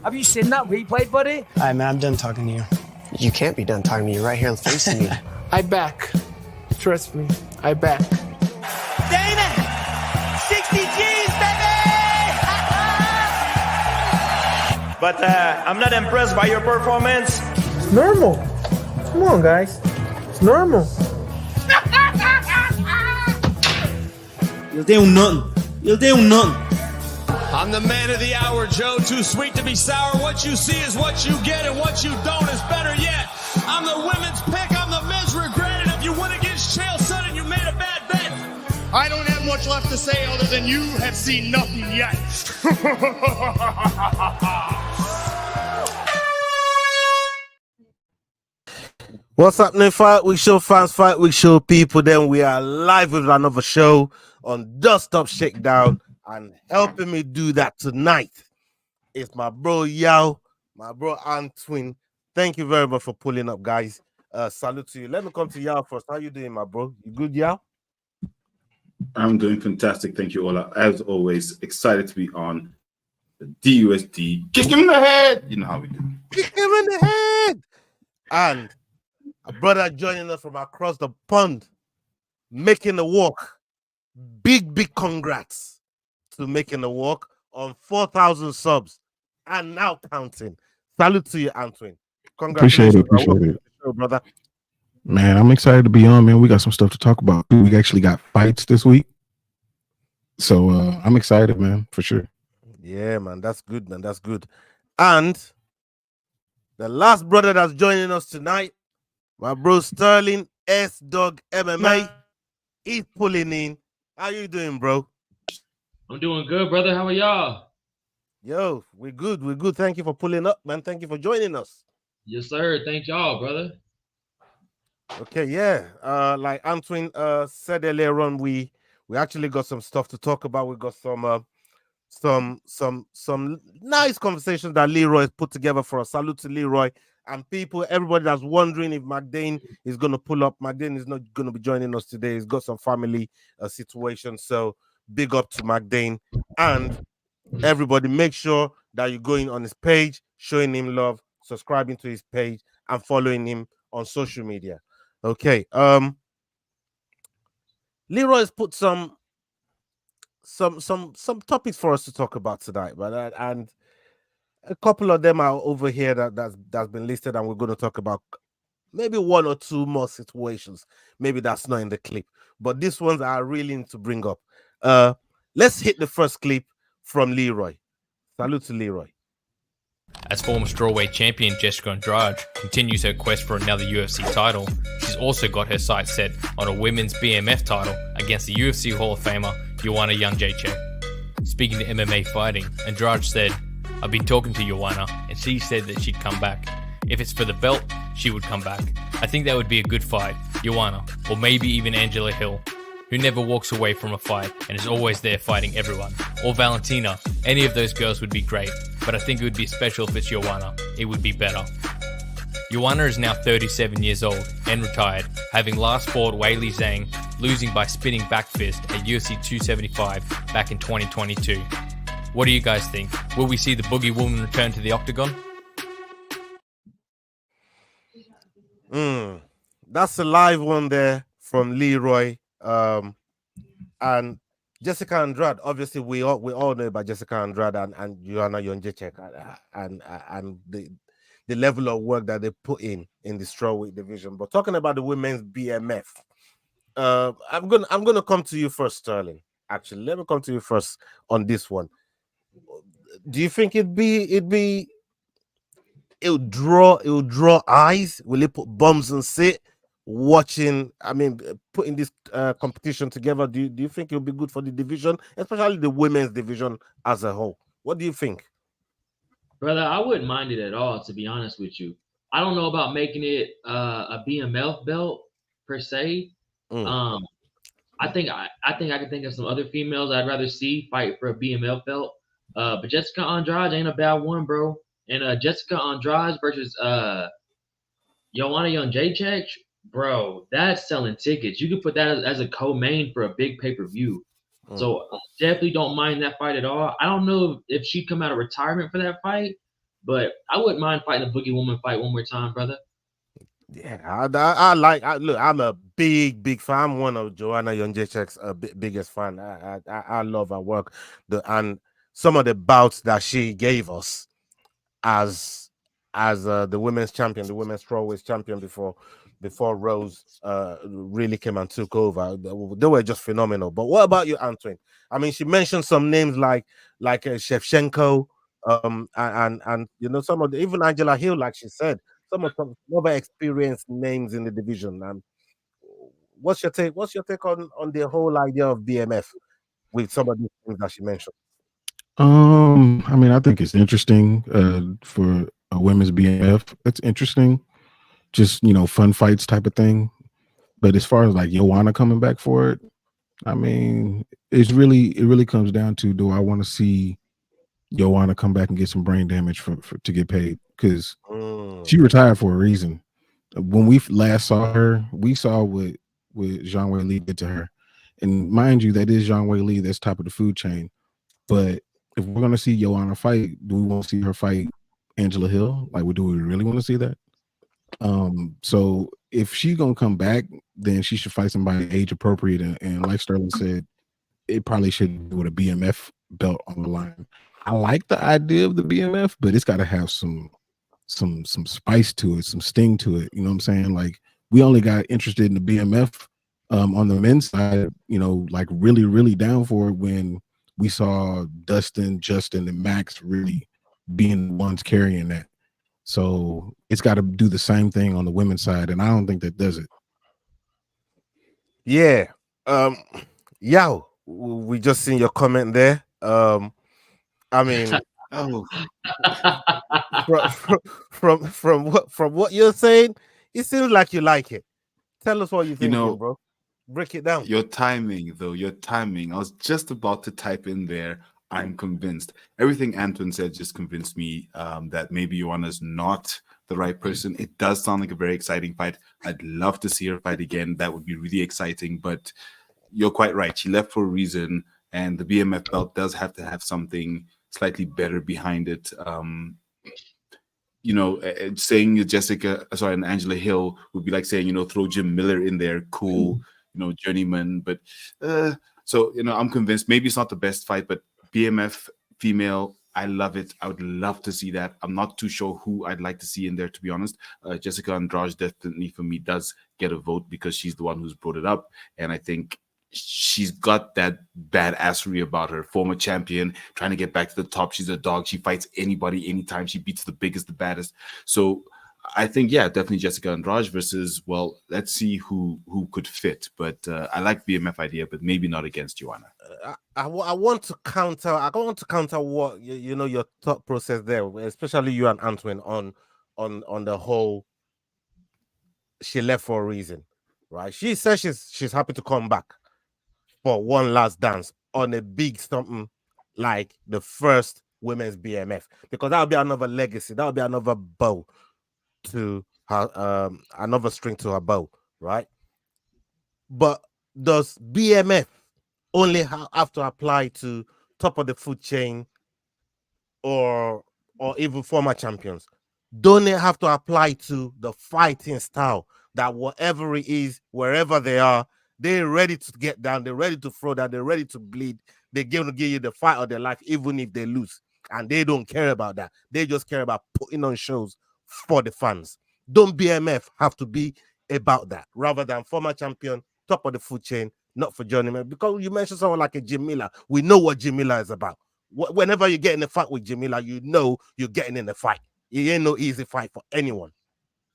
Have you seen that replay, buddy? All right, man, I'm done talking to you. You can't be done talking to me right here facing me. I back. Trust me, I back. Dana! 60 G's, baby! But I'm not impressed by your performance. It's normal. Come on, guys. It's normal. You'll do nothing. You'll do nothing. I'm the man of the hour, Joe. Too sweet to be sour. What you see is what you get, and what you don't is better yet. I'm the women's pick. I'm the men's regret. And if you win against Chael Sonnen, you made a bad bet. I don't have much left to say other than you have seen nothing yet. What's happening, Fight Week Show fans, Fight Week Show people? Then we are live with another show on Dust Up Shakedown, and helping me do that tonight is my bro Yao, my bro Antwin. Thank you very much for pulling up, guys. Salute to you. Let me come to Yao first. How you doing, my bro? You good, Yao? I'm doing fantastic. Thank you, Ola. As always, excited to be on the DUSD. Kick him in the head. You know how we do. Kick him in the head. And a brother joining us from across the pond, making the walk. Big congrats to making the walk on 4,000 subs and now counting. Salute to you, Antwin. Congratulations. Appreciate it. Brother. Man, I'm excited to be on, man. We got some stuff to talk about. We actually got fights this week. So I'm excited, man, for sure. Yeah, man. That's good, man. That's good. And the last brother that's joining us tonight, my bro Sterling S Dog MMA. He's pulling in. How you doing, bro? I'm doing good, brother. How are y'all? Yo, we're good. We're good. Thank you for pulling up, man. Thank you for joining us. Yes, sir. Thank y'all, brother. Okay, yeah. Like Antwin said earlier on, we actually got some stuff to talk about. We got some nice conversations that Leroy put together for us. Salute to Leroy and people. Everybody that's wondering if McDane is going to pull up. McDane is not going to be joining us today. He's got some family situation, so big up to McDane. And everybody, make sure that you're going on his page, showing him love, subscribing to his page, and following him on social media. Okay. Leroy's put some topics for us to talk about tonight, but and a couple of them are over here that's been listed, and we're going to talk about maybe one or two more situations. Maybe that's not in the clip, but these ones are really need to bring up. Let's hit the first clip from Leroy. Salute to Leroy. As former strawweight champion Jessica Andrade continues her quest for another UFC title, she's also got her sights set on a women's BMF title against the UFC Hall of Famer Joanna Jędrzejczyk. Speaking to MMA Fighting, Andrade said, "I've been talking to Joanna and she said that she'd come back. If it's for the belt, she would come back. I think that would be a good fight, Joanna, or maybe even Angela Hill, who never walks away from a fight and is always there fighting everyone. Or Valentina, any of those girls would be great, but I think it would be special if it's Joanna. It would be better." Joanna is now 37 years old and retired, having last fought Weili Zhang, losing by spinning back fist at UFC 275 back in 2022. What do you guys think? Will we see the Boogie Woman return to the octagon? That's a live one there from Leroy. And Jessica Andrade, obviously we all know about Jessica Andrade and Joanna Jędrzejczyk and the level of work that they put in the strawweight division. But talking about the women's BMF, I'm gonna come to you first, Sterling. Actually, let me come to you first on this one. Do you think it'll draw eyes? Will it put bums and sit watching? I mean, putting this competition together. Do you think it'll be good for the division, especially the women's division as a whole? What do you think? Brother, I wouldn't mind it at all, to be honest with you. I don't know about making it a BMF belt per se. I think I can think of some other females I'd rather see fight for a BMF belt. But Jessica Andrade ain't a bad one, bro. And Jessica Andrade versus Joanna Jędrzejczyk, bro, that's selling tickets. You could put that as a co-main for a big pay-per-view. So definitely don't mind that fight at all. I don't know if she'd come out of retirement for that fight, But I wouldn't mind fighting a Boogie Woman fight one more time, brother. Yeah, I like. Look, I'm a big fan. I'm one of Joanna Jędrzejczyk's biggest fan. I love her work. And some of the bouts that she gave us as the women's champion, the women's strawweight champion before Rose really came and took over. They were just phenomenal. But what about you, Antoine? I mean, she mentioned some names like Shevchenko, and you know, some of the, even Angela Hill, like she said, some other experienced names in the division. What's your take? What's your take on the whole idea of BMF with some of these things that she mentioned? I mean, I think it's interesting for a women's BMF. It's interesting, just, you know, fun fights type of thing. But as far as like Joanna coming back for it, I mean, it really comes down to, do I want to see Joanna come back and get some brain damage to get paid? Because she retired for a reason. When we last saw her, we saw what Zhang Weili did to her, and mind you, that is Zhang Weili, that's top of the food chain. But if we're gonna see Joanna fight, do we want to see her fight Angela Hill? Like, do we really want to see that? So if she's gonna come back, then she should fight somebody age appropriate, and like Sterling said, it probably should be with a BMF belt on the line. I like the idea of the BMF, but it's got to have some spice to it, some sting to it. You know what I'm saying? Like, we only got interested in the BMF on the men's side, you know, like really down for it when we saw Dustin, Justin, and Max really being the ones carrying that. So it's got to do the same thing on the women's side, and I don't think that does it. Yeah. Yao, we just seen your comment there. I mean, from what you're saying, it seems like you like it. Tell us what you think, bro. Break it down. Your timing. I was just about to type in there, I'm convinced. Everything Antoine said just convinced me that maybe Joanna's not the right person. It does sound like a very exciting fight. I'd love to see her fight again. That would be really exciting. But you're quite right. She left for a reason, and the BMF belt does have to have something slightly better behind it. You know, saying and Angela Hill would be like saying, you know, throw Jim Miller in there, cool, you know, journeyman. But so, you know, I'm convinced maybe it's not the best fight, but BMF female, I love it. I would love to see that. I'm not too sure who I'd like to see in there, to be honest. Jessica Andrade definitely for me does get a vote because she's the one who's brought it up, and I think she's got that badassery about her. Former champion, trying to get back to the top. She's a dog. She fights anybody, anytime. She beats the biggest, the baddest. So I think, yeah, definitely Jessica Andrade versus, well, let's see who could fit. But I like BMF idea, but maybe not against Joanna. I want to counter. I want to counter what you know, your thought process there, especially you and Antoine on the whole. She left for a reason, right? She says she's happy to come back for one last dance on a big something like the first women's BMF, because that would be another legacy. That would be another bow to her, another string to her bow, right? But does BMF only have to apply to top of the food chain or even former champions? Don't it have to apply to the fighting style that whatever it is, wherever they are, they're ready to get down, they're ready to throw down, they're ready to bleed, they're going to give you the fight of their life even if they lose, and they don't care about that. They just care about putting on shows for the fans. Don't BMF have to be about that rather than former champion, top of the food chain, not for journeyman? Because you mentioned someone like a Jim Miller. We know what Jim Miller is about. Whenever you get in a fight with Jim Miller, you know you're getting in a fight. It ain't no easy fight for anyone,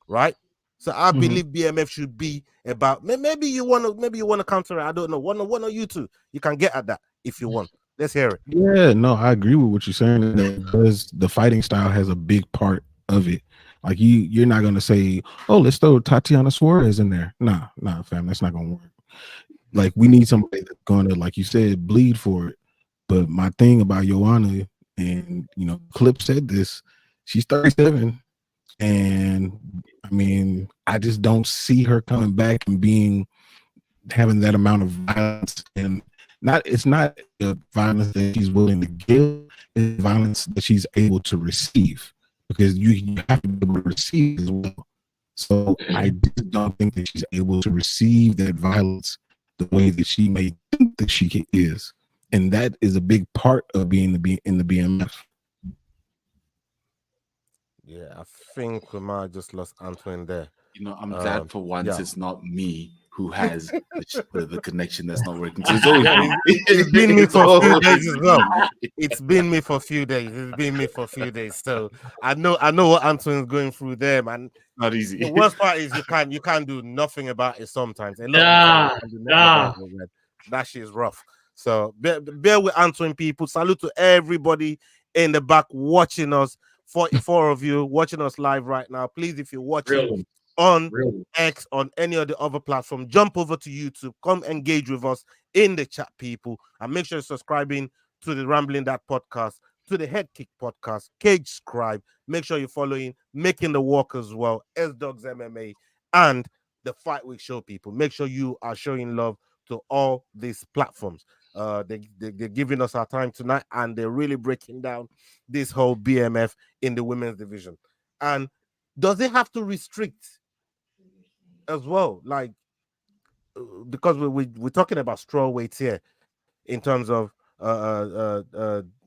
right? So I believe BMF should be about. Maybe you want to counter it. I don't know. One of you two, you can get at that if you want. Let's hear it. Yeah, no, I agree with what you're saying. Because the fighting style has a big part of it. Like you're not gonna say, "Oh, let's throw Tatiana Suarez in there." Nah, fam, that's not gonna work. Like, we need somebody that's gonna, like you said, bleed for it. But my thing about Joanna, and you know, Clip said this, she's 37. And I mean, I just don't see her coming back and having that amount of violence, and it's not the violence that she's willing to give, it's violence that she's able to receive. because you have to be able to receive as well. So I just don't think that she's able to receive that violence the way that she may think that she is. And that is a big part of being in the BMF. Yeah, I think we might have just lost Antoine there. You know, I'm glad for once yeah. it's not me who has the connection that's not working. So it's always it's been me for a few days as well. It's been me for a few days. It's been me for a few days. So I know what Antoine's going through there, man. Not easy. The worst part is you can't do nothing about it sometimes. Nah. That shit is rough. So bear with Antoine, people. Salute to everybody in the back watching us. 44 of you watching us live right now. Please, if you're watching on X, on any of the other platform, jump over to YouTube. Come engage with us in the chat, people, and make sure you're subscribing to the Rambling That podcast, to the Head Kick podcast, Cage Scribe. Make sure you're following Making the Walk as well, S-Dogs MMA, and the Fight Week Show, people. Make sure you are showing love to all these platforms. They're giving us our time tonight, and they're really breaking down this whole BMF in the women's division. And does it have to restrict as well? Like, because we're talking about strawweights here in terms of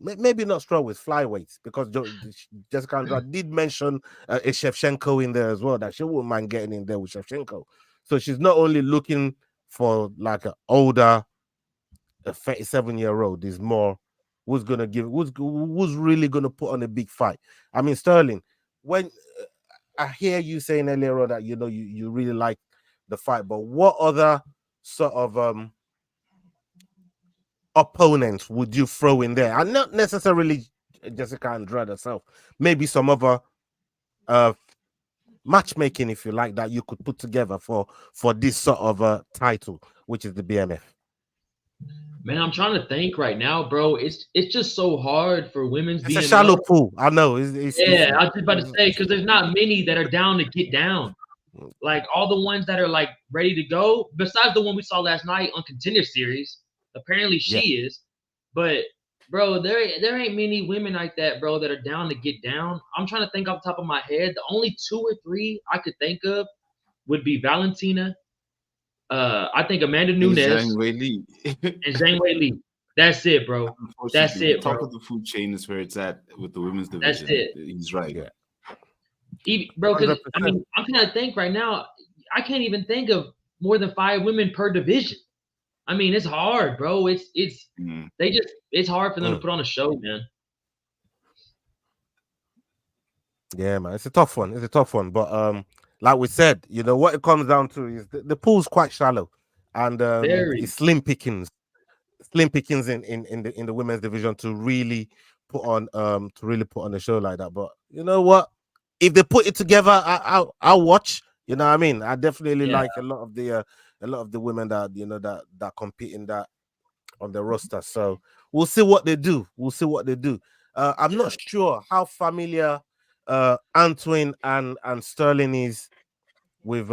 maybe not strawweights, flyweights, because Jessica Andrade did mention a Shevchenko in there as well, that she wouldn't mind getting in there with Shevchenko. So she's not only looking for like an older, a 37-year-old, is more who's really gonna put on a big fight. I mean, Sterling, when I hear you saying earlier on that you really like the fight, but what other sort of opponents would you throw in there? And not necessarily Jessica Andrade herself, maybe some other matchmaking, if you like, that you could put together for this sort of title, which is the BMF. Man, I'm trying to think right now, bro. It's just so hard for women's. It's a shallow pool. I know. I was just about to say, because there's not many that are down to get down. Like all the ones that are like ready to go, besides the one we saw last night on Contender Series. Apparently she is, but bro, there ain't many women like that, bro, that are down to get down. I'm trying to think off the top of my head. The only 2 or 3 I could think of would be Valentina. I think Amanda Nunes and Zhang Wei Li. That's it, bro. That's it, bro. Top of the food chain is where it's at with the women's division. That's it. He's right. Yeah. Bro, because I mean, I'm trying to think right now. I can't even think of more than 5 women per division. I mean, it's hard, bro. It's hard for them to put on a show, man. Yeah, man, it's a tough one. But like we said, what it comes down to is the pool's quite shallow, and it's slim pickings in the women's division to really put on a show like that. But you know what? If they put it together, I'll watch. You know what I mean? I definitely like a lot of the women that that compete in that on the roster. So we'll see what they do. I'm not sure how familiar Antoine and Sterling is with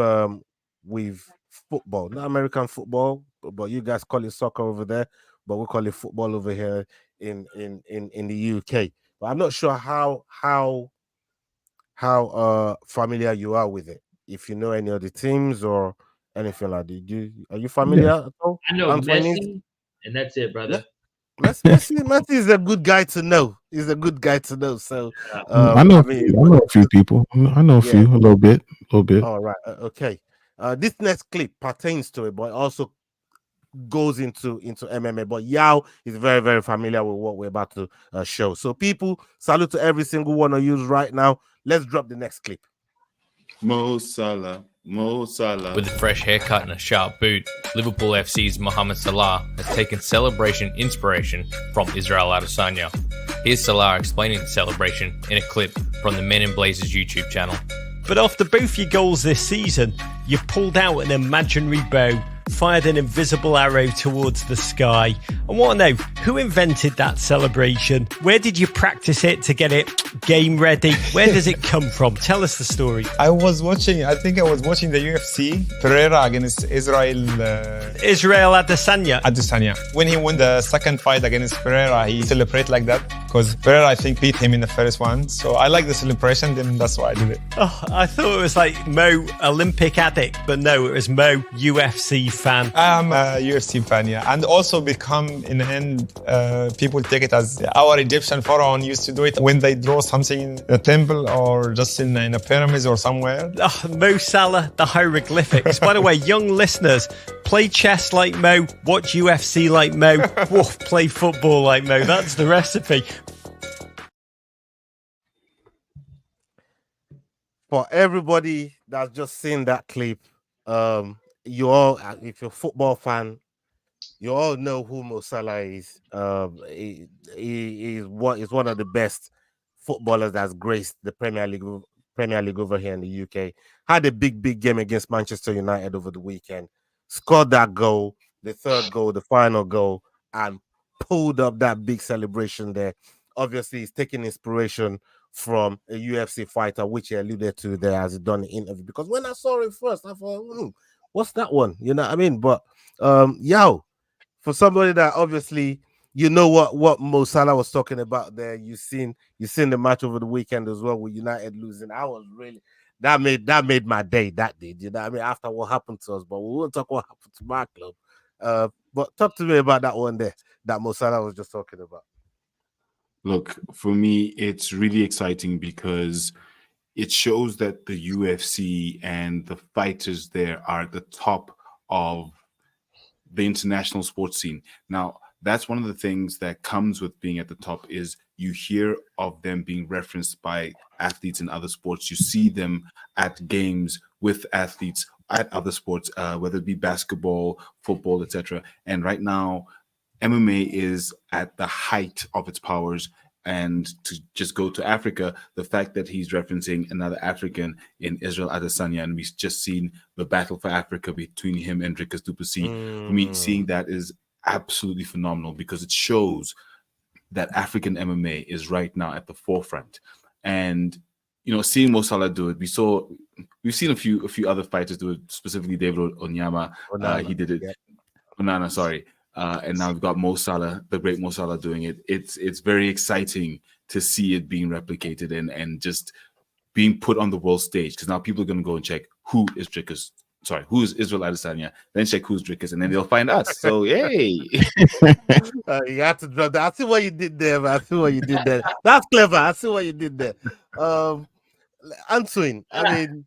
football, not American football, but you guys call it soccer over there, but we call it football over here in the UK. But I'm not sure how familiar you are with it. If you know any of the teams or anything like that, are you familiar at all? I know Messi, and that's it, brother. Messi is a good guy to know. He's a good guy to know. So I know a few people. I know a few, a little bit. All right, okay. This next clip pertains to it, but it also goes into MMA. But Yao is very, very familiar with what we're about to show. So, people, salute to every single one of you right now. Let's drop the next clip. Mo Salah. With a fresh haircut and a sharp boot, Liverpool FC's Mohamed Salah has taken celebration inspiration from Israel Adesanya. Here's Salah explaining the celebration in a clip from the Men in Blazers YouTube channel. But after both your goals this season, you pulled out an imaginary bow, fired an invisible arrow towards the sky. I want to know, Who invented that celebration? Where did you practice it to get it game ready? Where does it come from? Tell us the story. I think I was watching the UFC, Pereira against Israel Adesanya. When he won the second fight against Pereira, he celebrated like that because Pereira, I think, beat him in the first one. So I like the celebration, then that's why I did it. Oh, I thought it was like Mo, Olympic addict, but no, it was Mo, UFC fan. I'm a UFC fan, yeah. And also become, in the end, people take it as our Egyptian pharaoh used to do it when they draw something in a temple or just in a pyramid or somewhere. Oh, Mo Salah, the hieroglyphics. By the way, young listeners, play chess like Mo, watch UFC like Mo, woof, play football like Mo. That's the recipe. For everybody that's just seen that clip, you all, if you're a football fan, you all know who Mo Salah is. He is one of the best footballers that's graced the Premier League over here in the UK. Had a big game against Manchester United over the weekend. Scored that goal, the third goal, the final goal, and pulled up that big celebration there. Obviously, he's taking inspiration from a UFC fighter, which he alluded to there as he done the interview. Because when I saw it first, I thought, what's that one? You know what I mean? But for somebody that obviously you know what Mo Salah was talking about there, you seen the match over the weekend as well with United losing. I was really that made my day. That did, you know what I mean? After what happened to us, but we won't talk what happened to my club. But talk to me about that one there that Mo Salah was just talking about. Look, for me, it's really exciting because it shows that the UFC and the fighters there are at the top of the international sports scene. Now, that's one of the things that comes with being at the top is you hear of them being referenced by athletes in other sports. You see them at games with athletes at other sports, whether it be basketball, football, etc. And right now, MMA is at the height of its powers. And to just go to Africa, the fact that he's referencing another African in Israel Adesanya, and we've just seen the battle for Africa between him and Dricus du Plessis. For me, seeing that is absolutely phenomenal because it shows that African MMA is right now at the forefront. And seeing Mo Salah do it, we've seen a few other fighters do it, specifically David Onyama. He did it. Yeah. Onana, sorry. And now we've got Mo Salah, the great Mo Salah, doing it. It's very exciting to see it being replicated and just being put on the world stage, because now people are going to go and check who is Israel Adesanya, then check who's Dricus, and then they'll find us. So, yay! You have to drop that. I see what you did there, man. I see what you did there. That's clever. I see what you did there. Antoine, I mean,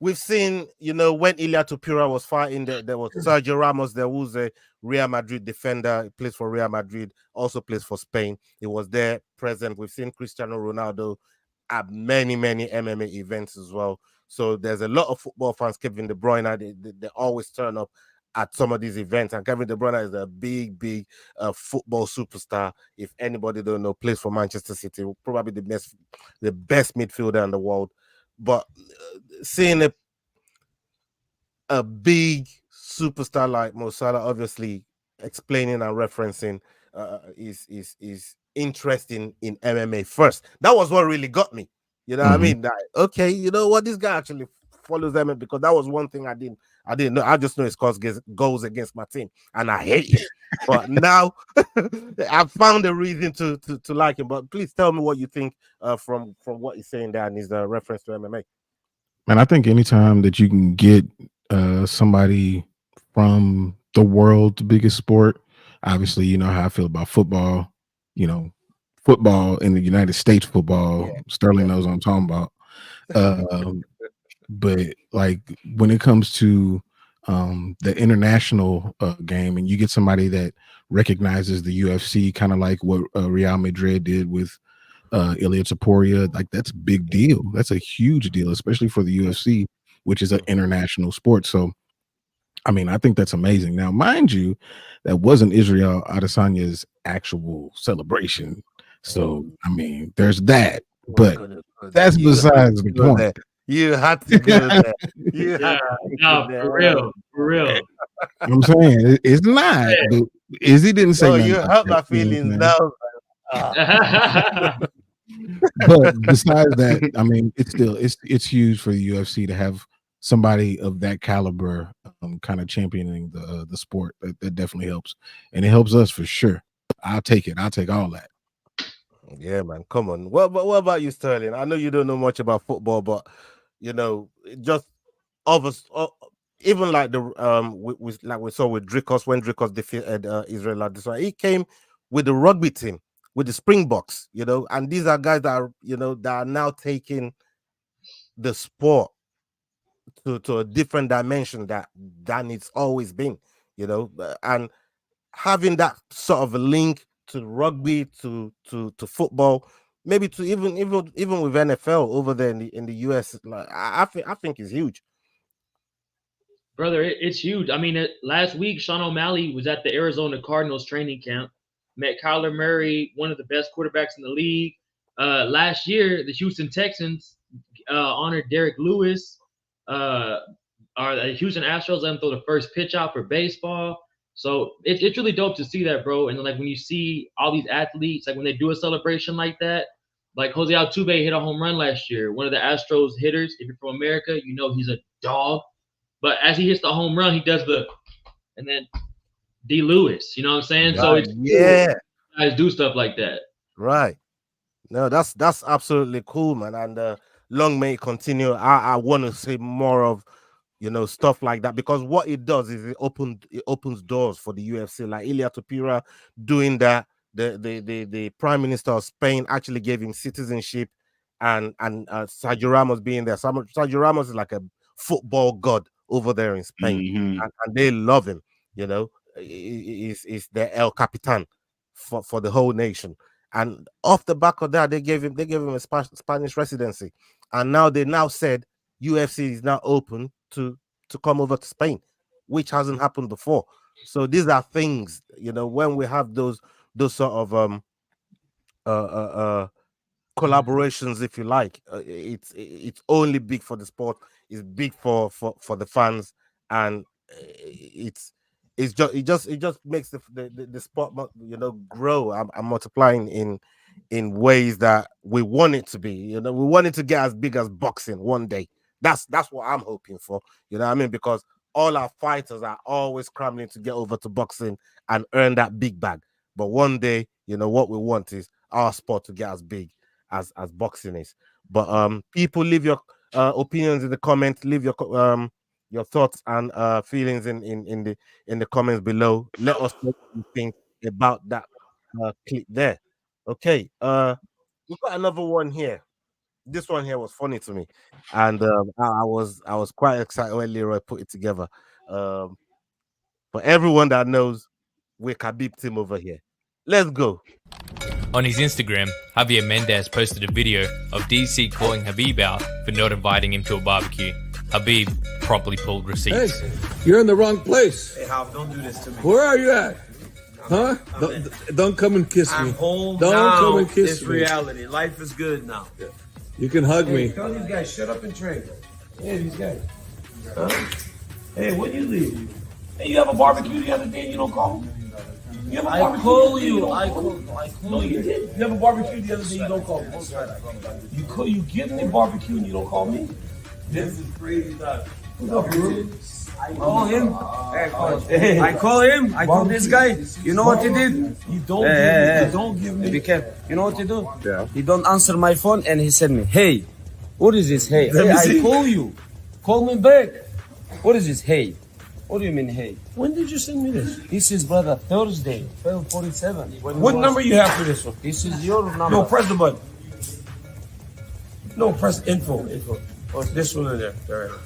we've seen, when Ilia Topuria was fighting, there was Sergio Ramos, there was a Real Madrid defender. He plays for Real Madrid, also plays for Spain. He was there present. We've seen Cristiano Ronaldo at many MMA events as well. So there's a lot of football fans. Kevin De Bruyne, they always turn up at some of these events. And Kevin De Bruyne is a big football superstar. If anybody don't know, plays for Manchester City, probably the best midfielder in the world. But seeing a big superstar like Mo Salah, obviously explaining and referencing is interesting in MMA first. That was what really got me. You know what I mean? That, okay, you know what? This guy actually follows MMA, because that was one thing I didn't know. I just know it's because goes against my team, and I hate it. But now I've found a reason to like him. But please tell me what you think from what he's saying there and his reference to MMA. Man, I think anytime that you can get somebody from the world's biggest sport, obviously, you know how I feel about football, football in the United States, football, Sterling knows what I'm talking about. But like when it comes to the international game, and you get somebody that recognizes the UFC, kind of like what Real Madrid did with Ilia Topuria, like that's a big deal. That's a huge deal, especially for the UFC, which is an international sport. So, I mean, I think that's amazing. Now, mind you, that wasn't Israel Adesanya's actual celebration. So, I mean, there's that. But that's besides the point. You had to go there. You had to go there. For real. I'm saying it's not. Izzy didn't say nothing you about hurt that, my you know feelings what I'm saying? But besides that, I mean, it's huge for the UFC to have somebody of that caliber kind of championing the sport. That definitely helps, and it helps us for sure. I'll take it. I'll take all that. Yeah, man. Come on. What about you, Sterling? I know you don't know much about football, but you know, just even like the like we saw with Dricos when Dricos defeated Israel Adesanya, he came with the rugby team, with the Springboks, you know, and these are guys that are, you know, that are now taking the sport to a different dimension than it's always been, you know, and having that sort of a link to rugby, to football, maybe to even with NFL over there in the US, like I think is huge. Brother, it's huge. I mean, last week, Sean O'Malley was at the Arizona Cardinals training camp, met Kyler Murray, one of the best quarterbacks in the league. Last year, the Houston Texans honored Derek Lewis. The Houston Astros let him throw the first pitch out for baseball. So it's really dope to see that, bro. And like when you see all these athletes, like when they do a celebration like that, like Jose Altuve hit a home run last year. One of the Astros hitters, if you're from America, you know he's a dog. But as he hits the home run, he does and then D. Lewis, you know what I'm saying? Right. So it's cool. Guys do stuff like that. Right. No, that's absolutely cool, man. And long may it continue. I want to see more of, you know, stuff like that, because what it does is it opens doors for the UFC. Like Ilia Topuria doing that. The Prime Minister of Spain actually gave him citizenship, and Sergio Ramos being there. Sergio Ramos is like a football god over there in Spain, and they love him. You know, is the El Capitan for the whole nation. And off the back of that, they gave him a Spanish residency, and now they said UFC is now open to come over to Spain, which hasn't happened before. So these are things, you know, when we have those sort of collaborations, if you like, it's only big for the sport. It's big for the fans, and it just makes the sport, you know, grow and multiplying in ways that we want it to be. You know, we want it to get as big as boxing one day. That's what I'm hoping for. You know what I mean? Because all our fighters are always scrambling to get over to boxing and earn that big bag. But one day, you know, what we want is our sport to get as big as boxing is. But people, leave your opinions in the comments. Leave your thoughts and feelings in the comments below. Let us know what you think about that clip there. Okay, we've got another one here. This one here was funny to me, and I was quite excited when Leroy put it together. For everyone that knows, we're Khabib team over here. Let's go. On his Instagram, Javier Mendez posted a video of DC calling Khabib out for not inviting him to a barbecue. Khabib promptly pulled receipts. Hey, you're in the wrong place. Hey, Hal, don't do this to me. Where are you at? Huh? Don't come and kiss me. I'm home Don't now. come and kiss It's me. reality. Life is good now. You can hug me. Tell these guys, shut up and train. Hey, these guys. Huh? Hey, when you leave? Hey, you have a barbecue the other day and you don't call me? You have a barbecue? I call you. No, you did. You have a barbecue the other day, you don't call me. You give me barbecue and you don't call me? This is crazy stuff. What's up, bro? I call him. I call him. I call this guy. You know what he did? You don't give me. Be careful. You know what he do? Yeah. He don't answer my phone and he said me, hey, what is this? Hey, I call you. Call me back. What is this? Hey. What do you mean, hey? When did you send me this? This is, brother, Thursday, 12:47. What number you have for this one? This is your number. No, press the button. No, press info. Oh, this one in there. All right.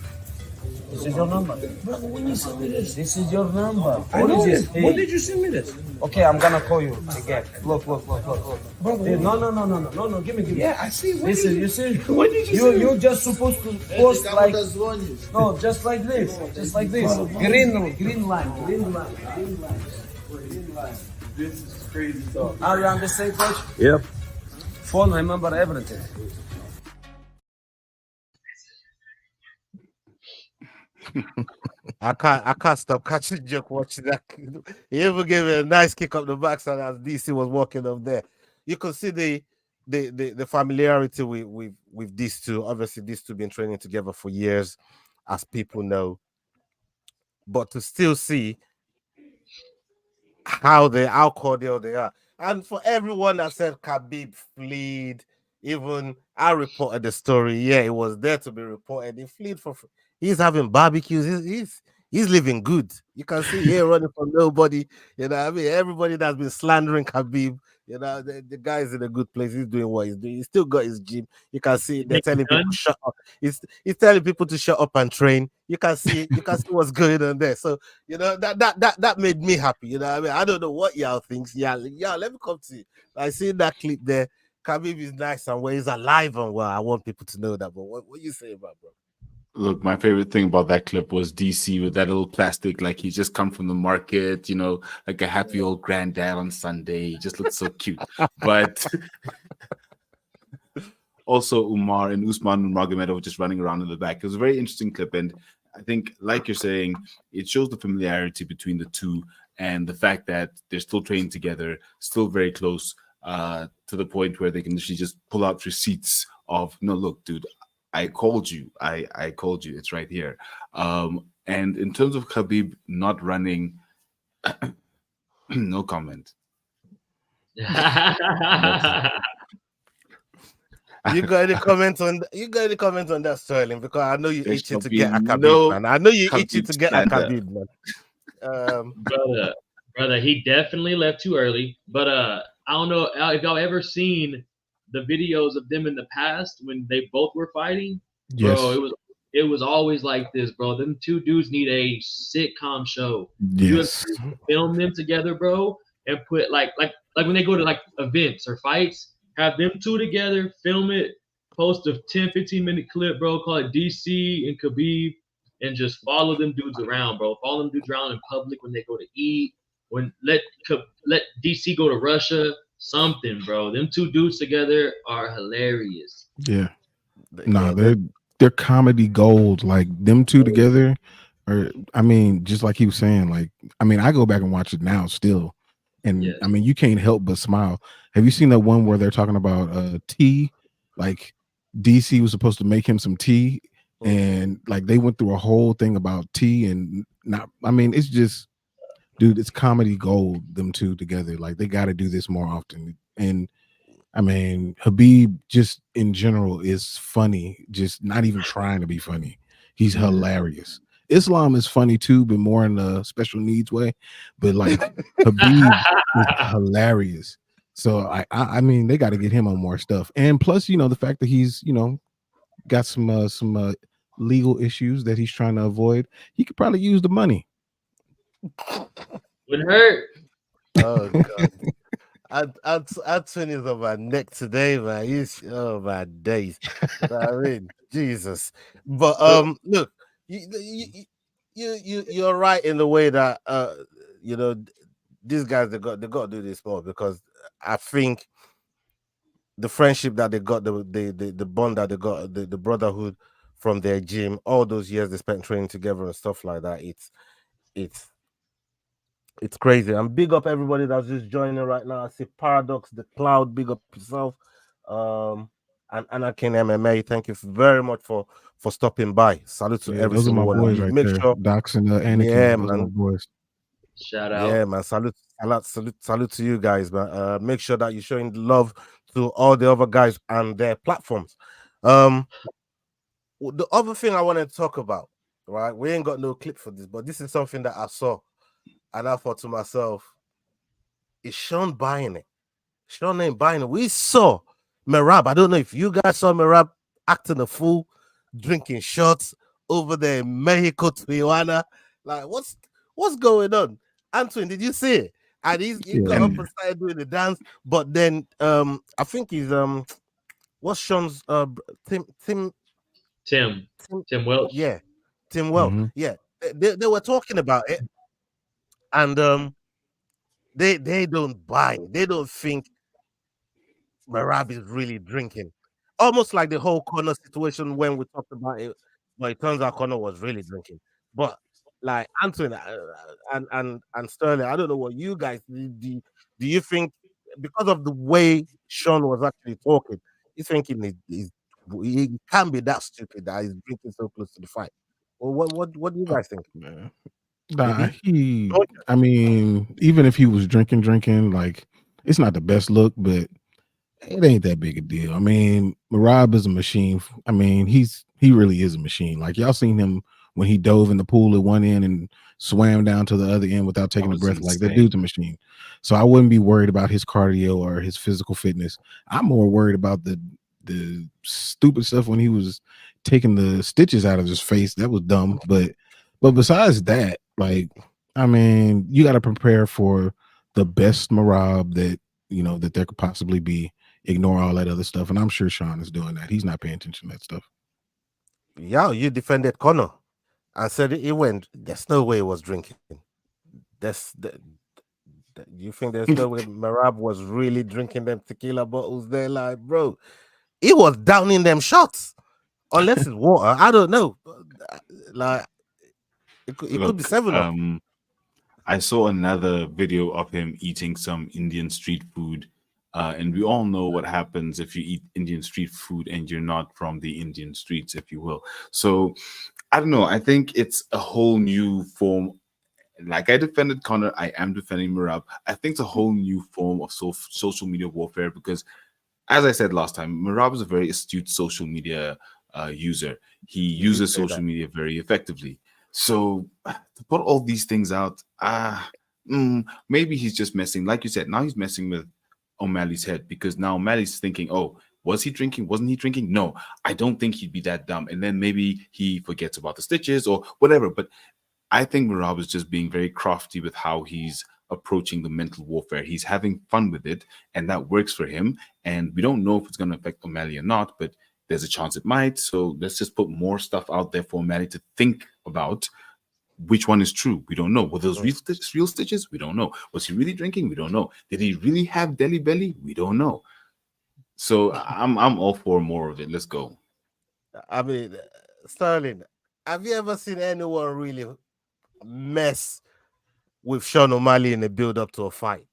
This is your number. Brother, when you send me this? This is your number. I know this. Hey. When did you send me this? Okay, I'm gonna call you again. Look. Brother, hey, no, give me. Yeah, I see. Listen, you see? When did you send me? You're just supposed to post like... No, just like this. Just like this. Green line. This is crazy stuff. Are you on the same page? Yep. Phone, remember everything. I can't stop catching joke watching that. He even gave it a nice kick up the backside as DC was walking up there. You could see the familiarity with these two. Obviously, these two been training together for years, as people know. But to still see how cordial they are. And for everyone that said Khabib fled, even I reported the story. Yeah, it was there to be reported. He fled he's having barbecues. He's living good. You can see here running from nobody. You know what I mean? Everybody that's been slandering Khabib, you know, the guy's in a good place. He's doing what he's doing. He's still got his gym. You can see they're telling people shut up. He's telling people to shut up and train. You can see what's going on there. So you know that made me happy. You know what I mean? I don't know what y'all thinks. Yeah, let me come to you. I see that clip there. Khabib is nice and well, he's alive and well. I want people to know that. But what you say about, bro? Look, my favorite thing about that clip was DC with that little plastic, like he's just come from the market, you know, like a happy old granddad on Sunday. He just looks so cute. But also Umar and Usman Nurmagomedov just running around in the back. It was a very interesting clip. And I think, like you're saying, it shows the familiarity between the two and the fact that they're still training together, still very close to the point where they can literally just pull out receipts of, no, look, dude, I called you. I called you. It's right here. And in terms of Khabib not running, no comment. You got any comment on that, Sterling? Because I know you itching to get a Khabib, man. I know you itching to get a Khabib, man. Brother, he definitely left too early. But I don't know if y'all ever seen the videos of them in the past when they both were fighting. Yes. Bro, it was always like this, bro. Them two dudes need a sitcom show. Yes. You film them together, bro, and put like when they go to like events or fights, have them two together, film it, post a 10-15 minute clip, bro, call it DC and Khabib, and just follow them dudes around, bro. Follow them dudes around in public when they go to eat, when let DC go to Russia. Something, bro. Them two dudes together are hilarious. Yeah. Nah, they're comedy gold. Like them two together, or I mean, just like he was saying, like I mean, I go back and watch it now still, and I mean, you can't help but smile. Have you seen that one where they're talking about tea? Like DC was supposed to make him some tea, and like they went through a whole thing about tea, and not. I mean, it's just. Dude, it's comedy gold, them two together. Like, they got to do this more often. And, I mean, Khabib just in general is funny, just not even trying to be funny. He's hilarious. Islam is funny, too, but more in a special needs way. But, like, Khabib is hilarious. So, I mean, they got to get him on more stuff. And plus, you know, the fact that he's, you know, got some legal issues that he's trying to avoid, he could probably use the money. Would hurt. Oh God. Anthony is on my neck today, man. Oh my days. I mean, Jesus. But look, you're right in the way that you know, these guys they got to do this more, because I think the friendship that they got, the bond that they got, the brotherhood from their gym, all those years they spent training together and stuff like that, it's crazy. And big up everybody that's just joining right now. I see Paradox, the Cloud, big up yourself. And Anakin MMA, thank you very much for stopping by. Salute to every those single are my one. boys right Make there. sure Docs and Anakin, yeah, those man. are my boys. Shout out. Yeah, man. Salute to you guys, man. Make sure that you're showing love to all the other guys and their platforms. The other thing I want to talk about, right? We ain't got no clip for this, but this is something that I saw. And I thought to myself, is Sean buying it? Sean ain't buying it. We saw Merab. I don't know if you guys saw Merab acting a fool, drinking shots over there in Mexico, Tijuana. Like, what's going on? Antoine, did you see it? And he got up and started doing the dance. But then I think he's what's Sean's Tim Welch. Yeah, Tim Welch. Mm-hmm. Yeah. They were talking about it. And they don't buy it. They don't think Merab is really drinking. Almost like the whole Conor situation when we talked about it. But it turns out Conor was really drinking. But like Anthony and Sterling. I don't know what you guys do you think because of the way Sean was actually talking, he's thinking he can't be that stupid that he's drinking so close to the fight. Well, what do you guys think? Nah, I mean, even if he was drinking, like it's not the best look, but it ain't that big a deal. I mean, Merab is a machine. I mean, he really is a machine. Like y'all seen him when he dove in the pool at one end and swam down to the other end without taking a breath. Like that dude's a machine. So I wouldn't be worried about his cardio or his physical fitness. I'm more worried about the stupid stuff when he was taking the stitches out of his face. That was dumb. But besides that, like, I mean, you got to prepare for the best Merab that that there could possibly be. Ignore all that other stuff, and I'm sure Sean is doing that. He's not paying attention to that stuff. Yeah, you defended Conor and said it went. There's no way he was drinking. You think there's no way Merab was really drinking them tequila bottles there? Like, bro, he was downing them shots. Unless it's water, I don't know. Like, it could be 7. I saw another video of him eating some Indian street food. And we all know what happens if you eat Indian street food and you're not from the Indian streets, if you will. So I don't know. I think it's a whole new form. Like I defended Conor, I am defending Merab. I think it's a whole new form of social media warfare because, as I said last time, Merab is a very astute social media user. He uses social media very effectively. So to put all these things out, maybe he's just messing. Like you said, now he's messing with O'Malley's head because now O'Malley's thinking, oh, was he drinking? Wasn't he drinking? No, I don't think he'd be that dumb. And then maybe he forgets about the stitches or whatever. But I think Merab is just being very crafty with how he's approaching the mental warfare. He's having fun with it, and that works for him. And we don't know if it's going to affect O'Malley or not, but there's a chance it might. So let's just put more stuff out there for O'Malley to think about. Which one is true? We don't know. Were those real stitches? We don't know. Was he really drinking? We don't know. Did he really have Delhi belly? We don't know. So I'm all for more of it. Let's go. I mean, Sterling, have you ever seen anyone really mess with Sean O'Malley in the build-up to a fight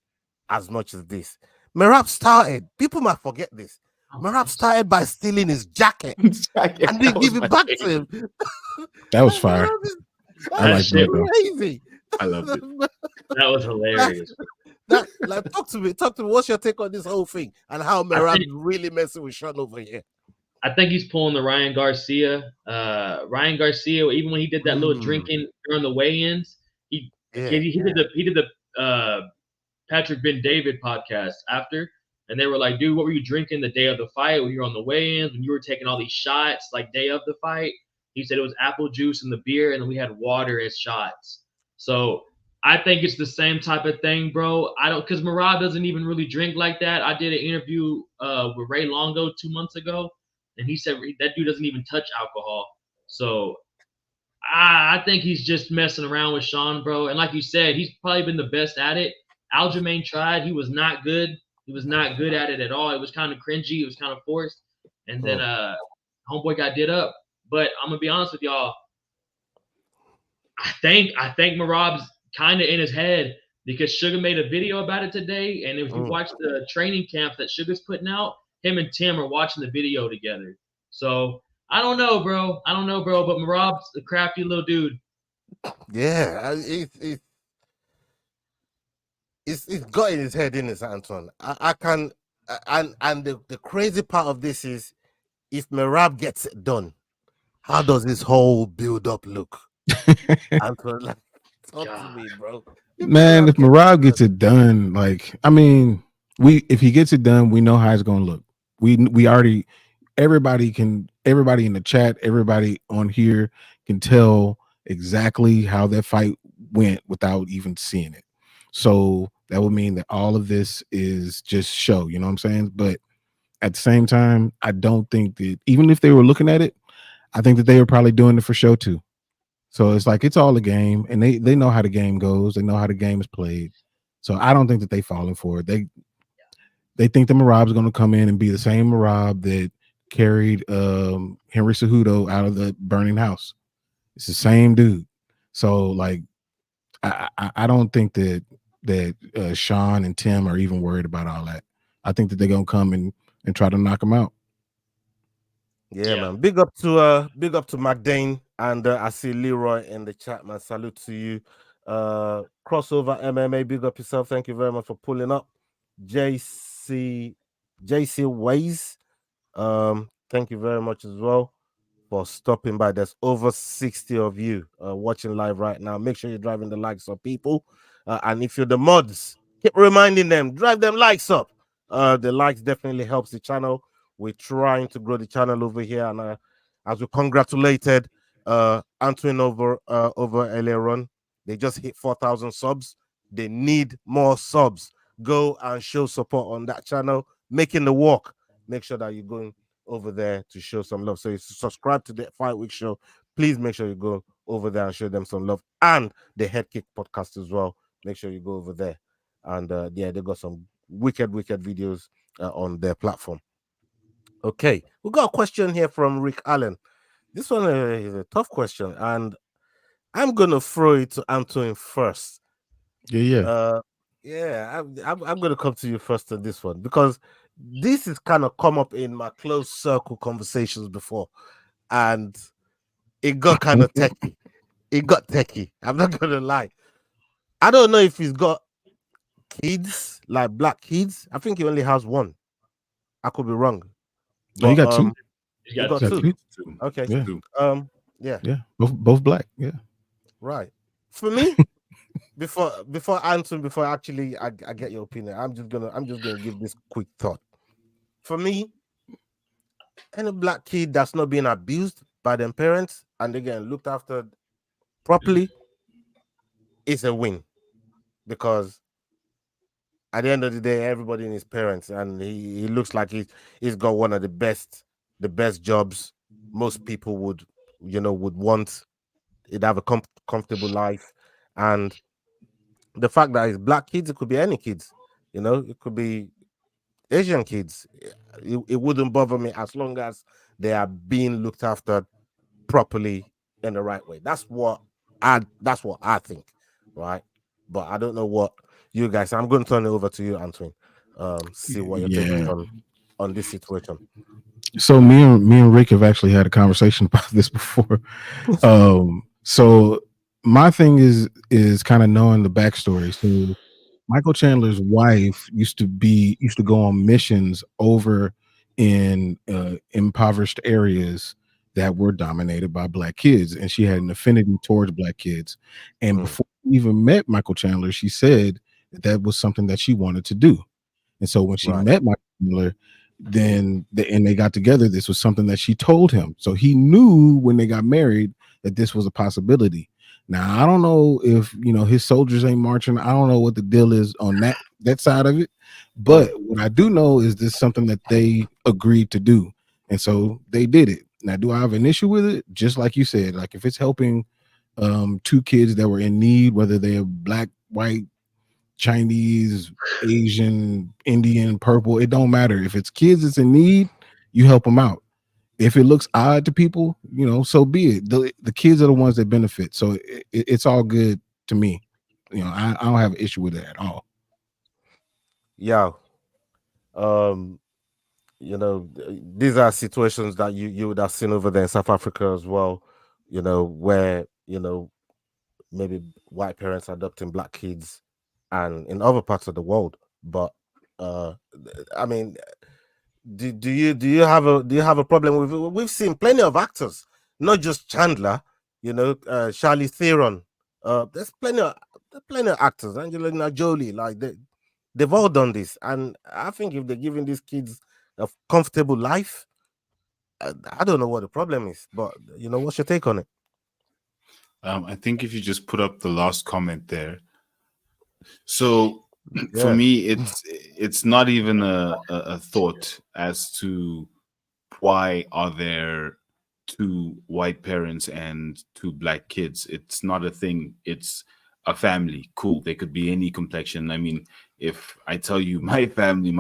as much as this? Merab started. People might forget this. Merab started by stealing his jacket and then give it back to him. That was fire. I like that. Crazy. I love it. That was hilarious. Like, talk to me. What's your take on this whole thing and how Merab is really messing with Sean over here? I think he's pulling the Ryan Garcia. Ryan Garcia, even when he did that little drinking during the weigh-ins, he did the Patrick Ben David podcast after, and they were like, "Dude, what were you drinking the day of the fight when you were on the weigh-ins? When you were taking all these shots, like day of the fight?" He said it was apple juice and the beer, and then we had water as shots. So I think it's the same type of thing, bro. Because Merab doesn't even really drink like that. I did an interview with Ray Longo 2 months ago, and he said that dude doesn't even touch alcohol. So I think he's just messing around with Sean, bro. And like you said, he's probably been the best at it. Aljamain tried. He was not good. He was not good at it at all. It was kind of cringy. It was kind of forced. And then homeboy got did up. But I'm gonna be honest with y'all. I think Merab's kind of in his head because Sugar made a video about it today, and if you watch the training camp that Sugar's putting out, him and Tim are watching the video together. So I don't know, bro. But Merab's a crafty little dude. Yeah, it's got in his head, in his Anton. I can, and the crazy part of this is, if Merab gets it done, how does this whole build-up look? Anton, like, talk to me, bro. Man, if Merab gets it done, like, I mean, if he gets it done, we know how it's gonna look. We already, everybody in the chat, everybody on here can tell exactly how that fight went without even seeing it. So that would mean that all of this is just show, you know what I'm saying? But at the same time, I don't think that even if they were looking at it, I think that they were probably doing it for show too. So it's like, it's all a game, and they know how the game goes. They know how the game is played. So I don't think that they falling for it. They think that Merab's going to come in and be the same Merab that carried Henry Cejudo out of the burning house. It's the same dude. So like, I don't think that Sean and Tim are even worried about all that. I think that they're gonna come and try to knock him out. Yeah, man. Big up to McDane, and I see Leroy in the chat, man. Salute to you. Crossover MMA, big up yourself. Thank you very much for pulling up. JC Ways. Thank you very much as well for stopping by. There's over 60 of you watching live right now. Make sure you're driving the likes up, people. And if you're the mods, keep reminding them, drive them likes up. The likes definitely helps the channel. We're trying to grow the channel over here, and as we congratulated Antoine over earlier on, they just hit 4,000 subs. They need more subs. Go and show support on that channel, making the walk. Make sure that you're going over there to show some love. So you subscribe to the Fight Week show. Please make sure you go over there and show them some love, and the Head Kick podcast as well. Make sure you go over there, and yeah, they got some wicked videos on their platform. Okay, we got a question here from Rick Allen. This one is a tough question, and I'm gonna throw it to Antoine first. Yeah. I'm gonna come to you first on this one, because this has kind of come up in my close circle conversations before, and it got kind of techie. It got techie. I'm not gonna lie. I don't know if he's got kids, like black kids. I think he only has one. I could be wrong. No, you got two. You got two. Okay. Yeah. Yeah. Both black. Yeah. Right. For me, before answering, before actually I get your opinion, I'm just gonna give this quick thought. For me, any black kid that's not being abused by their parents and again looked after properly is a win, because at the end of the day, everybody in his parents, and he looks like he's got one of the best jobs most people would want. He'd have a comfortable life, and the fact that it's black kids, it could be any kids, it could be Asian kids. It wouldn't bother me as long as they are being looked after properly in the right way. That's what I think, right? But I don't know what you guys. I'm going to turn it over to you, Antoine. See what you're taking on this situation. So me and Rick have actually had a conversation about this before. So my thing is kind of knowing the backstory. So Michael Chandler's wife used to go on missions over in impoverished areas that were dominated by black kids, and she had an affinity towards black kids. And before she even met Michael Chandler, she said that was something that she wanted to do. And so when she met Michael Chandler, then they got together, this was something that she told him. So he knew when they got married that this was a possibility. Now, I don't know if, his soldiers ain't marching. I don't know what the deal is on that side of it. But what I do know is this something that they agreed to do. And so they did it. Now, do I have an issue with it? Just like you said, like if it's helping two kids that were in need, whether they're black, white, Chinese, Asian, Indian, purple, it don't matter. If it's kids that's in need, you help them out. If it looks odd to people, so be it. The kids are the ones that benefit. So it's all good to me. I don't have an issue with it at all. Yeah. These are situations that you would have seen over there in South Africa as well, where, maybe white parents adopting black kids and in other parts of the world. But I mean, do you have a problem with it? We've seen plenty of actors, not just Chandler, Charlize Theron. There's plenty of actors, Angelina Jolie, like they've all done this. And I think if they're giving these kids a comfortable life, I don't know what the problem is, but what's your take on it? I think if you just put up the last comment there. So for me, it's not even a thought as to why are there two white parents and two black kids. It's not a thing. It's a family. Cool. They could be any complexion. I mean, if I tell you my family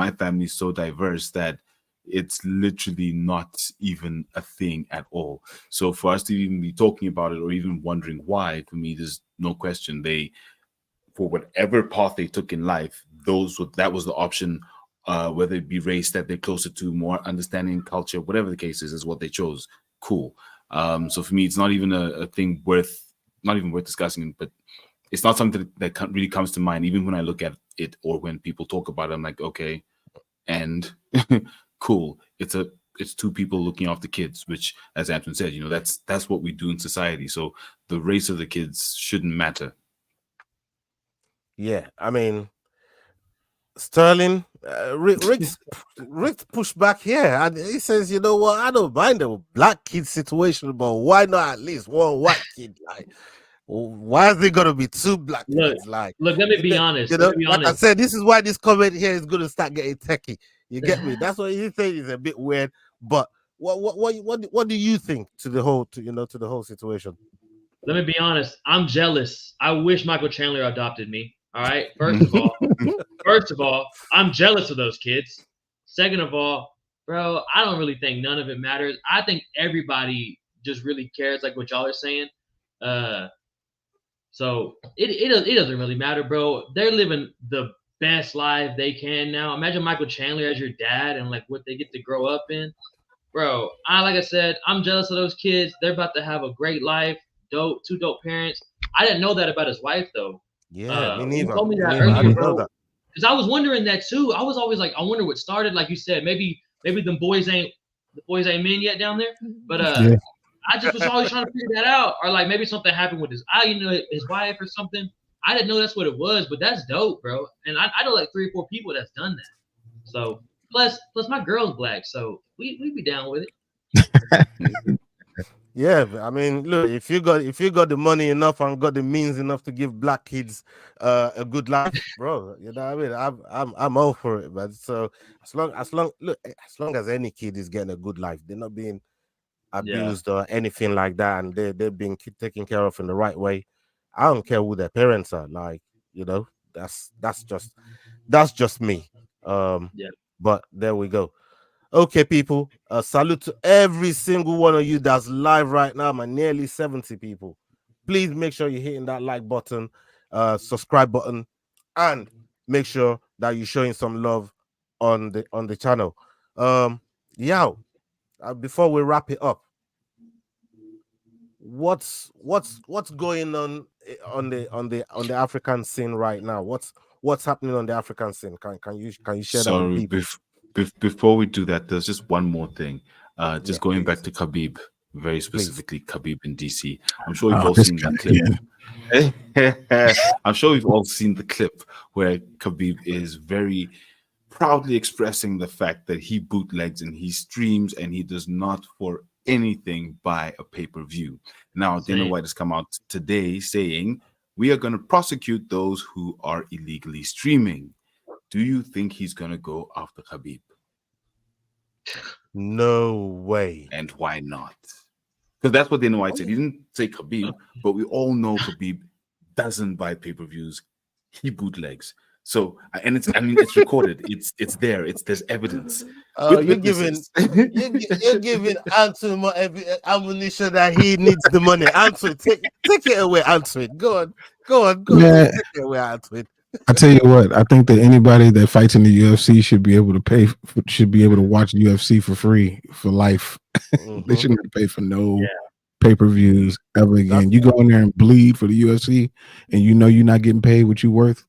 is so diverse that It's literally not even a thing at all. So for us to even be talking about it or even wondering why, for me, there's no question. They, for whatever path they took in life, that was the option. Whether it be race that they're closer to, more understanding culture, whatever the case is what they chose. Cool. So for me, it's not even a thing not even worth discussing, but it's not something that really comes to mind. Even when I look at it or when people talk about it, I'm like, okay, and cool. It's two people looking after kids, which, as Antoine said, that's what we do in society. So the race of the kids shouldn't matter. Yeah, I mean, Sterling, Rick's pushed back here, and he says, "You know what? I don't mind the black kid situation, but why not at least one white kid? Like, why is there gonna be two black kids? Like, look, let me be honest. Like I said, this is why this comment here is gonna start getting techie. You get me? That's what you think is a bit weird. But what do you think to the whole situation? Let me be honest. I'm jealous. I wish Michael Chandler adopted me. All right. First of all, I'm jealous of those kids. Second of all, bro, I don't really think none of it matters. I think everybody just really cares, like what y'all are saying. So it doesn't really matter, bro. They're living the best life they can now. Imagine Michael Chandler as your dad and like what they get to grow up in, bro. Like I said, I'm jealous of those kids. They're about to have a great life. Two dope parents. I didn't know that about his wife though. Yeah, me neither. You told me that earlier, bro. Because I was wondering that too. I was always like, I wonder what started. Like you said, maybe the boys ain't men yet down there. But I just was always trying to figure that out, or like maybe something happened with his wife or something. I didn't know that's what it was, but that's dope, bro. And I know like 3 or 4 people that's done that. So plus my girl's black, so we be down with it. Yeah, I mean, look, if you got the money enough and got the means enough to give black kids a good life, bro, you know what I mean? I'm all for it, man. So as long as any kid is getting a good life, they're not being abused or anything like that, and they're being taken care of in the right way. I don't care who their parents are, like, that's just me. But there we go. Okay, people, salute to every single one of you that's live right now, man. Nearly 70 people. Please make sure you're hitting that like button, subscribe button, and make sure that you're showing some love on the channel. Before we wrap it up, what's going on the African scene right now? What's happening on the African scene? Can you share that with people? Before we do that, there's just one more thing. Going back to Khabib, very specifically Khabib in DC. I'm sure you've all seen that clip. I'm sure we've all seen the clip where Khabib is very proudly expressing the fact that he bootlegs and he streams and he does not for anything buy a pay-per-view. Now, Dana White has come out today saying, we are going to prosecute those who are illegally streaming. Do you think he's going to go after Khabib? No way. And why not? Because that's what Dana White said. He didn't say Khabib, but we all know Khabib doesn't buy pay-per-views. He bootlegs. So, and it's recorded. It's there. There's evidence. You're giving Antoine more ammunition that he needs the money. Antoine, take it away, Antoine. Go on. Yeah. Take it away, Antoine. I tell you what, I think that anybody that fights in the UFC should be able to watch UFC for free for life. They shouldn't have to pay for no pay-per-views ever again. You go in there and bleed for the UFC, and you know you're not getting paid what you're worth.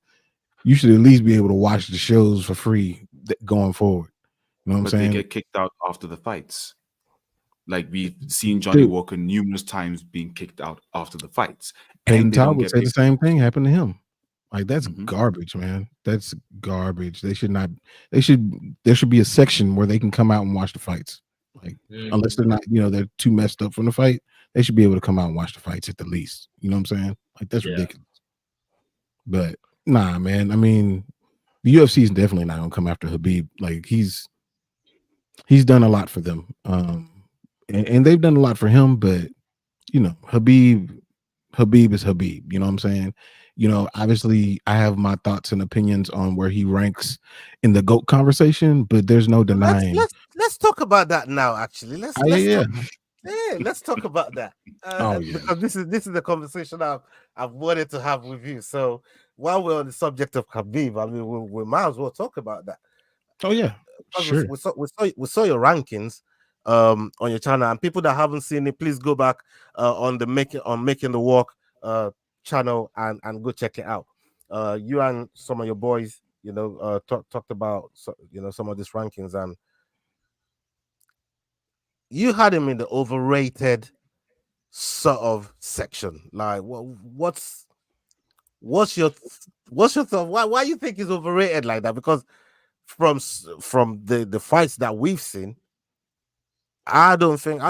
You should at least be able to watch the shows for free going forward. You know what I'm saying? They get kicked out after the fights. Like we've seen Johnny Walker numerous times being kicked out after the fights. Peyton Todd would say the same thing happened to him. Like that's garbage, man. That's garbage. There should be a section where they can come out and watch the fights. Like unless they're not, they're too messed up from the fight, they should be able to come out and watch the fights at the least. You know what I'm saying? Like that's ridiculous. But nah, man. I mean, the UFC is definitely not gonna come after Khabib. Like he's done a lot for them. And they've done a lot for him, but Khabib is Khabib. You know what I'm saying? Obviously I have my thoughts and opinions on where he ranks in the GOAT conversation, but there's no denying. let's talk about that now. Actually, let's yeah. let's talk about that. Because this is the conversation I've wanted to have with you. So while we're on the subject of Khabib, I mean, we might as well talk about that. Oh yeah, sure. We saw your rankings on your channel, and people that haven't seen it, please go back on Making the Walk channel and go check it out. You and some of your boys, talked about some of these rankings, and you had him in the overrated sort of section. Like, what's your thought? Why you think he's overrated like that? Because from the fights that we've seen, I don't think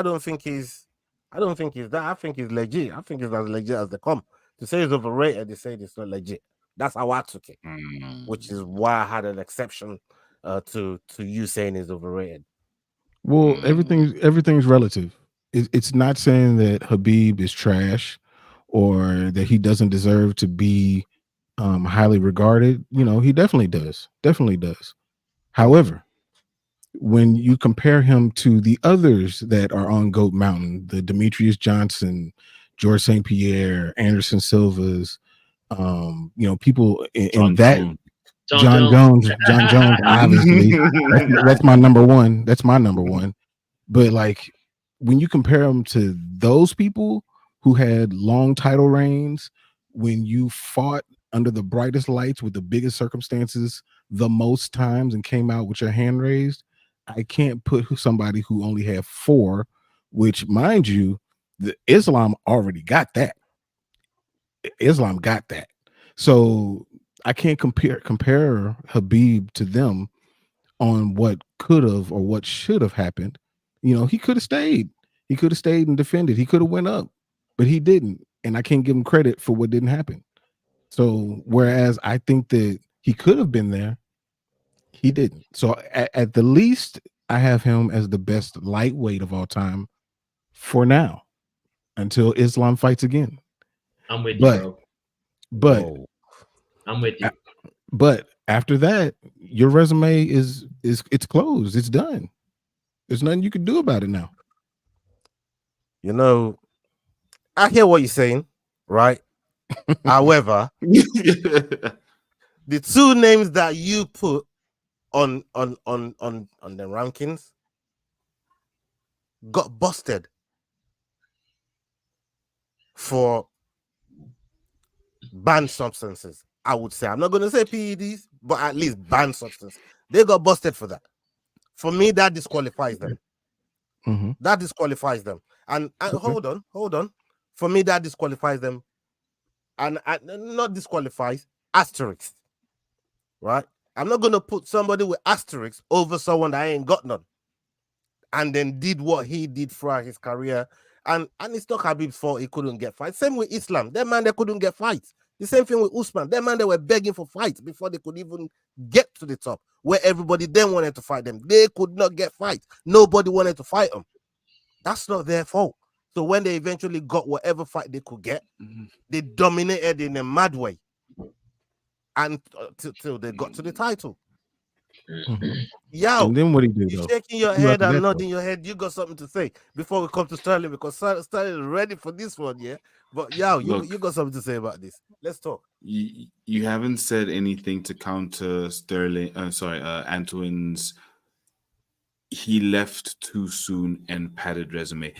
he's that. I think he's legit. I think he's as legit as they come. To say he's overrated, they say it's not legit. That's how I took it, which is why I had an exception to you saying he's overrated. Well, everything's relative. It's not saying that Khabib is trash or that he doesn't deserve to be highly regarded. He definitely does. However, when you compare him to the others that are on GOAT Mountain, the Demetrius Johnson, George St. Pierre, Anderson Silvas, people in that John Jones, obviously, that's my number one. That's my number one. But like, when you compare him to those people who had long title reigns, when you fought under the brightest lights with the biggest circumstances the most times and came out with your hand raised, I can't put somebody who only had 4, which, mind you, Islam already got that. Islam got that. So I can't compare Khabib to them on what could have or what should have happened. He could have stayed. He could have stayed and defended. He could have went up, but he didn't. And I can't give him credit for what didn't happen. So whereas I think that he could have been there, he didn't. So at the least, I have him as the best lightweight of all time for now, until Islam fights again. I'm with you, bro. But I'm with you. But after that, your resume is it's closed. It's done. There's nothing you can do about it now. I hear what you're saying, right? However, the 2 names that you put on the rankings got busted for banned substances. I would say, I'm not going to say PEDs, but at least banned substance. They got busted for that. For me, that disqualifies them. That disqualifies them. And hold on. For me, that disqualifies them. And not disqualifies, asterisk. Right? I'm not going to put somebody with asterisk over someone that ain't got none. And then did what he did throughout his career. And it's not Khabib's fault he couldn't get fights. Same with Islam. That man, they couldn't get fights. The same thing with Usman. That man, they were begging for fights before they could even get to the top, where everybody then wanted to fight them. They could not get fights. Nobody wanted to fight them. That's not their fault. So when they eventually got whatever fight they could get, they dominated in a mad way. And till they got to the title. And then what he did? You're shaking your head and nodding your head. You got something to say before we come to Sterling, because Sterling is ready for this one, yeah. But you got something to say about this. Let's talk. You haven't said anything to counter Sterling. Antoine's. He left too soon and padded resume,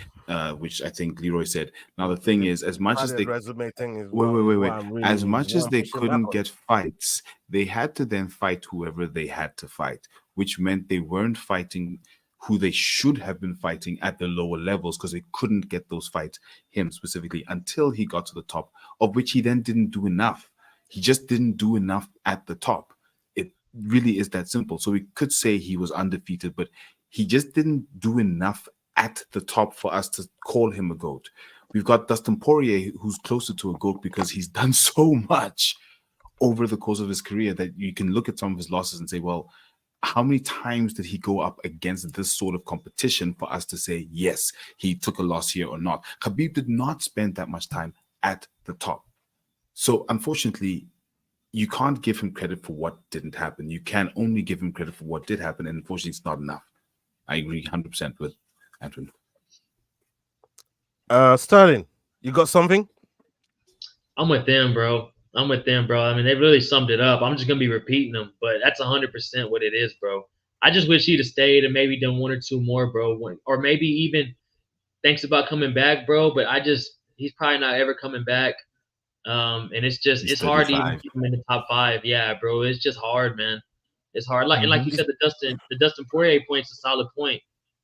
which I think Leroy said. Now the thing is, as much as they resume thing is wait, as much as they couldn't get fights, they had to then fight whoever they had to fight, which meant they weren't fighting who they should have been fighting at the lower levels, because they couldn't get those fights, him specifically, until he got to the top, of which he then didn't do enough. He just didn't do enough at the top. It really is that simple. So we could say he was undefeated, but he just didn't do enough at the top for us to call him a GOAT. We've got Dustin Poirier, who's closer to a GOAT because he's done so much over the course of his career that you can look at some of his losses and say, well, how many times did he go up against this sort of competition for us to say, yes, he took a loss here or not? Khabib did not spend that much time at the top. So unfortunately, you can't give him credit for what didn't happen. You can only give him credit for what did happen. And unfortunately, it's not enough. I agree 100% with Antoine. Sterling, you got something? I'm with them, bro. I mean, they really summed it up. I'm just gonna be repeating them, but that's 100% what it is, bro. I just wish he'd have stayed and maybe done one or two more, bro. Or maybe even thinks about coming back, bro. But he's probably not ever coming back. And it's hard to even keep him in the top 5. Yeah, bro. It's just hard, man. It's hard. And like you said, the Dustin Poirier point's a solid point.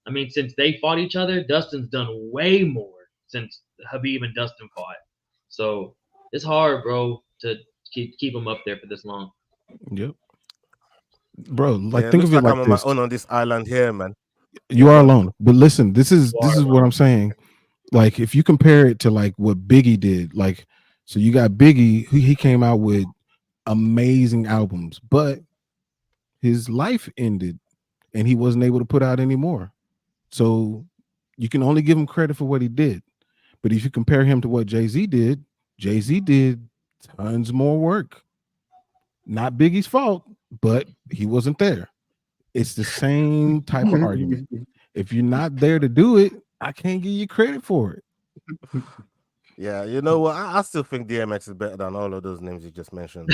I mean, since they fought each other, Dustin's done way more since Khabib and Dustin fought. So it's hard, bro, to keep him up there for this long. Yep. Bro, like think of it like I'm on this. my own on this island here, man. You are alone. But listen, this is what I'm saying. Like if you compare it to like what Biggie did, like so you got Biggie, he came out with amazing albums, but his life ended and he wasn't able to put out any more. So you can only give him credit for what he did. But if you compare him to what Jay-Z did tons more work. Not Biggie's fault, but he wasn't there. It's the same type of argument. If you're not there to do it, I can't give you credit for it. Yeah, you know what? I still think DMX is better than all of those names you just mentioned.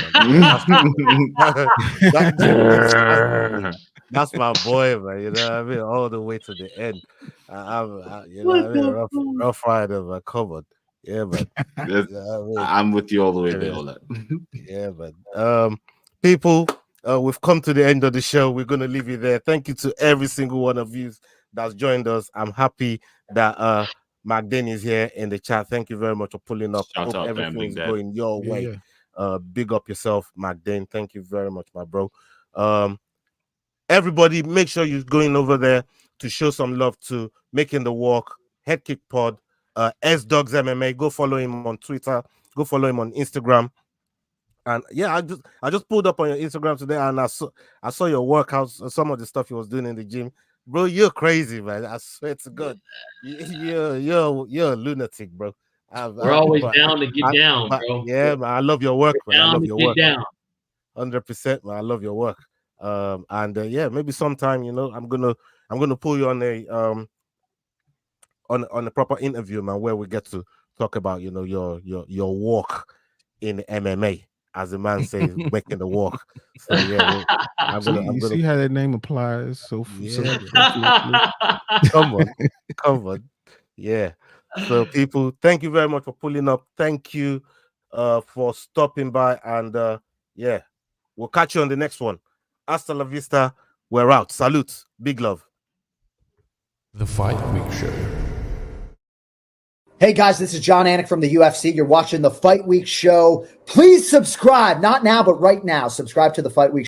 That's my boy, man. You know what I mean? All the way to the end. Rough Rider of a covered. Yeah, but I'm with you all the way there. All that. Yeah, but people, we've come to the end of the show. We're gonna leave you there. Thank you to every single one of you that's joined us. I'm happy that Magdane is here in the chat. Thank you very much for pulling up. Shout out, everything is Dad. going your way. Big up yourself, Magdane. Thank you very much, my bro. Everybody, make sure you're going over there to show some love to Making the Walk, Head Kick Pod, S-Dogs MMA. Go follow him on Twitter. Go follow him on Instagram. And yeah, I just pulled up on your Instagram today, and I saw your workouts, some of the stuff you was doing in the gym. Bro, you're crazy, man. I swear to God, you're a lunatic, bro. We're always down to get down, bro. Yeah, man, I love your work, man. I love your work. Down. 100%, man. I love your work. Yeah, maybe sometime, I'm gonna pull you on a proper interview, man, where we get to talk about your walk in MMA, as the man says, making the walk. So yeah, I'm gonna see how that name applies. So come on, yeah. So people, thank you very much for pulling up. Thank you for stopping by, and yeah, we'll catch you on the next one. Hasta la vista. We're out. Salute. Big love. The Fight Week Show. Hey guys, this is John Anik from the UFC. You're watching the Fight Week Show. Please subscribe. Not now, but right now. Subscribe to the Fight Week Show.